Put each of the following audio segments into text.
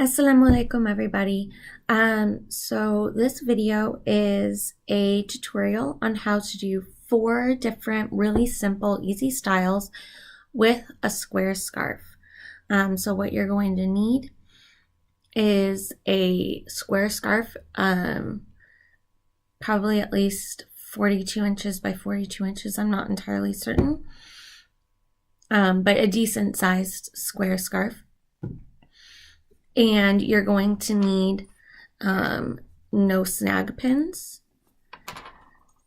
Assalaamu alaikum, everybody. So this video is a tutorial on how to do 4 different really simple, easy styles with a square scarf. So what you're going to need is a square scarf, probably at least 42 inches by 42 inches. I'm not entirely certain, but a decent sized square scarf. And you're going to need no snag pins.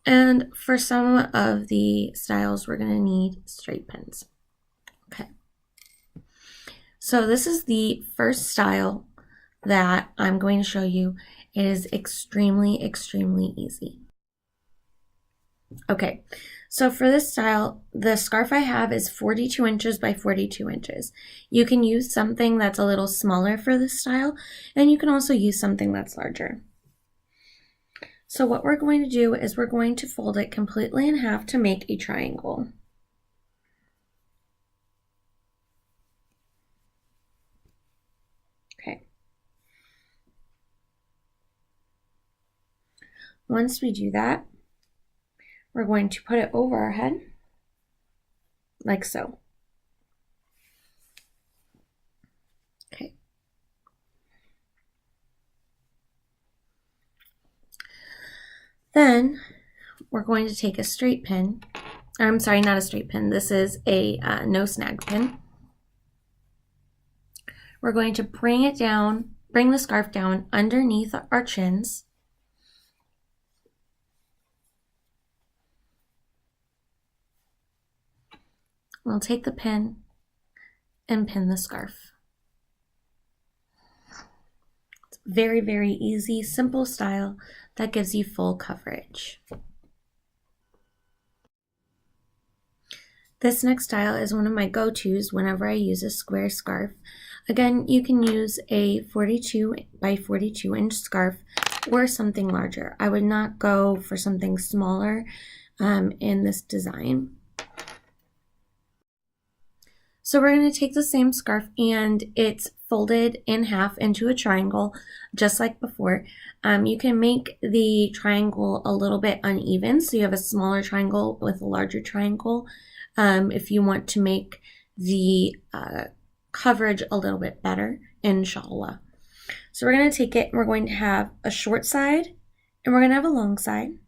And for some of the styles, we're going to need straight pins. Okay. So this is the first style that I'm going to show you. It is extremely, extremely easy. Okay, so for this style, the scarf I have is 42 inches by 42 inches. You can use something that's a little smaller for this style, and you can also use something that's larger. So what we're going to do is we're going to fold it completely in half to make a triangle. Okay. Once we do that, we're going to put it over our head, like so. Okay. Then we're going to take a straight pin. I'm sorry, not a straight pin. This is a no snag pin. We're going to bring it down, bring the scarf down underneath our chins. We'll take the pin and pin the scarf. It's very, very easy, simple style that gives you full coverage. This next style is one of my go-tos whenever I use a square scarf. Again, you can use a 42 by 42 inch scarf or something larger. I would not go for something smaller in this design. So we're going to take the same scarf and it's folded in half into a triangle, just like before. You can make the triangle a little bit uneven, so you have a smaller triangle with a larger triangle if you want to make the coverage a little bit better, inshallah. So we're going to take it and we're going to have a short side and we're going to have a long side,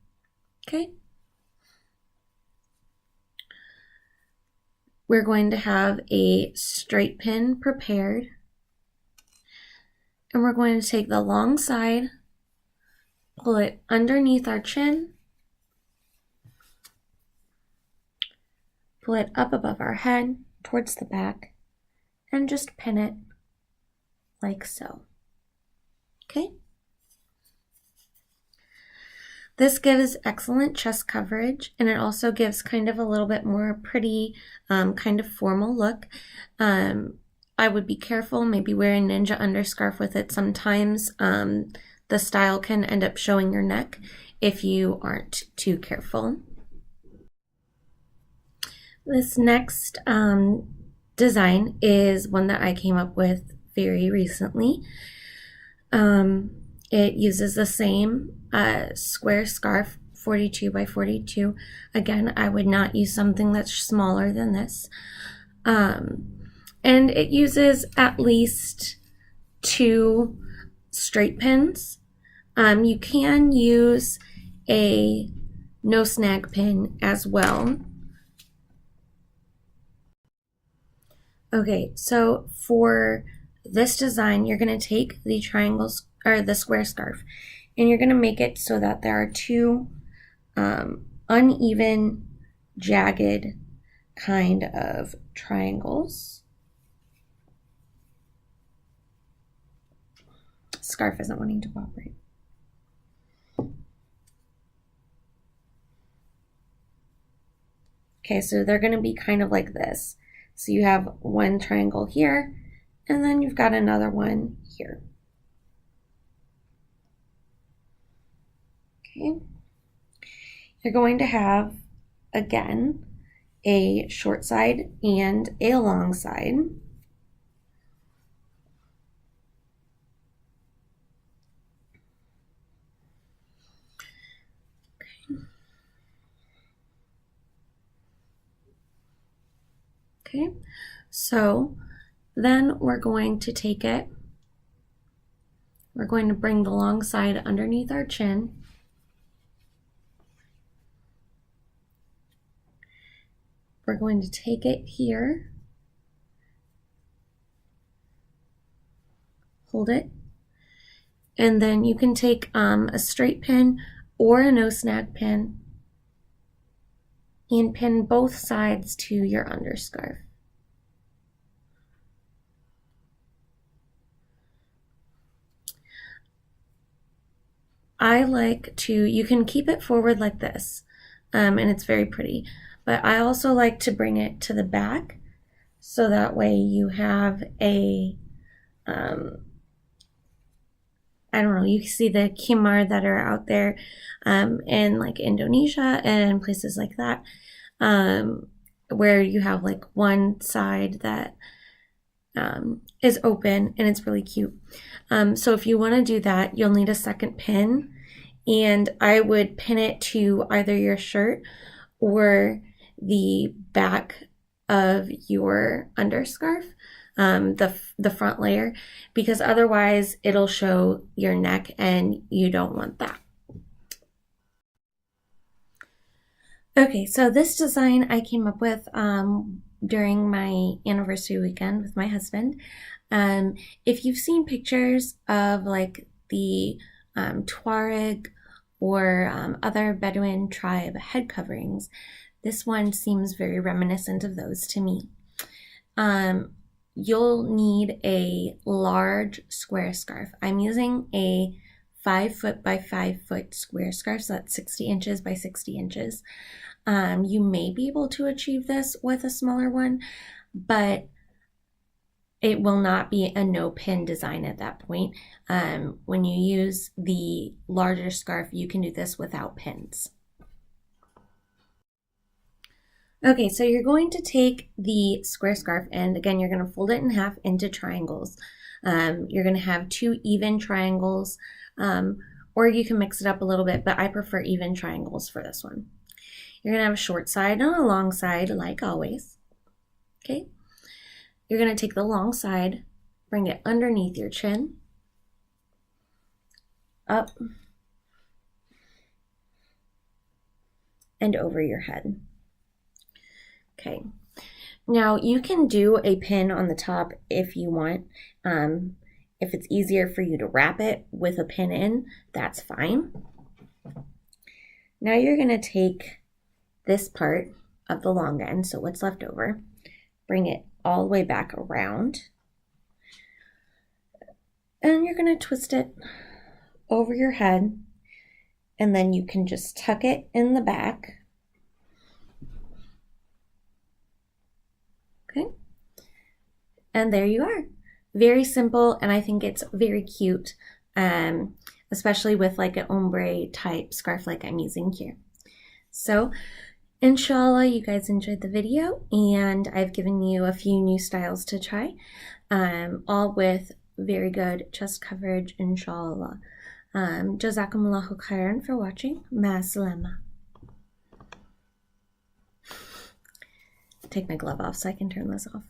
okay? We're going to have a straight pin prepared, and we're going to take the long side, pull it underneath our chin, pull it up above our head towards the back, and just pin it like so. Okay? This gives excellent chest coverage, and it also gives kind of a little bit more pretty, kind of formal look. I would be careful, maybe wear a ninja underscarf with it. Sometimes the style can end up showing your neck if you aren't too careful. This next design is one that I came up with very recently. It uses the same square scarf, 42 by 42. Again, I would not use something that's smaller than this. And it uses at least 2 straight pins. You can use a no snag pin as well. Okay, so for this design, you're going to take the triangles or the square scarf, and you're going to make it so that there are 2 uneven, jagged kind of triangles. Scarf isn't wanting to cooperate. Okay, so they're going to be kind of like this. So you have one triangle here, and then you've got another one here. Okay. You're going to have, again, a short side and a long side. Okay, so then we're going to take it, we're going to bring the long side underneath our chin. We're going to take it here, hold it, and then you can take a straight pin or a no snag pin and pin both sides to your underscarf. I like to, you can keep it forward like this, and it's very pretty, but I also like to bring it to the back so that way you have a, I don't know, you can see the khimar that are out there in like Indonesia and places like that, where you have like one side that is open and it's really cute. So if you want to do that, you'll need a second pin, and I would pin it to either your shirt or the back of your underscarf, the front layer, because otherwise it'll show your neck and you don't want that. Okay, so this design I came up with during my anniversary weekend with my husband. If you've seen pictures of like the Tuareg or other Bedouin tribe head coverings, this one seems very reminiscent of those to me. You'll need a large square scarf. I'm using a 5 foot by 5 foot square scarf, so that's 60 inches by 60 inches. You may be able to achieve this with a smaller one, but it will not be a no pin design at that point. When you use the larger scarf, you can do this without pins. Okay, so you're going to take the square scarf, and again, you're going to fold it in half into triangles. You're going to have 2 even triangles, or you can mix it up a little bit, but I prefer even triangles for this one. You're going to have a short side and a long side, like always. Okay, you're going to take the long side, bring it underneath your chin, up, and over your head. Okay, now you can do a pin on the top if you want. If it's easier for you to wrap it with a pin in, that's fine. Now you're going to take this part of the long end, so what's left over, bring it all the way back around, and you're going to twist it over your head, and then you can just tuck it in the back. Okay, and there you are. Very simple, and I think it's very cute, especially with like an ombre type scarf like I'm using here. So inshallah you guys enjoyed the video, and I've given you a few new styles to try, all with very good chest coverage, inshallah. Jazakumullahu khairan for watching. Ma salama. Take my glove off so I can turn this off.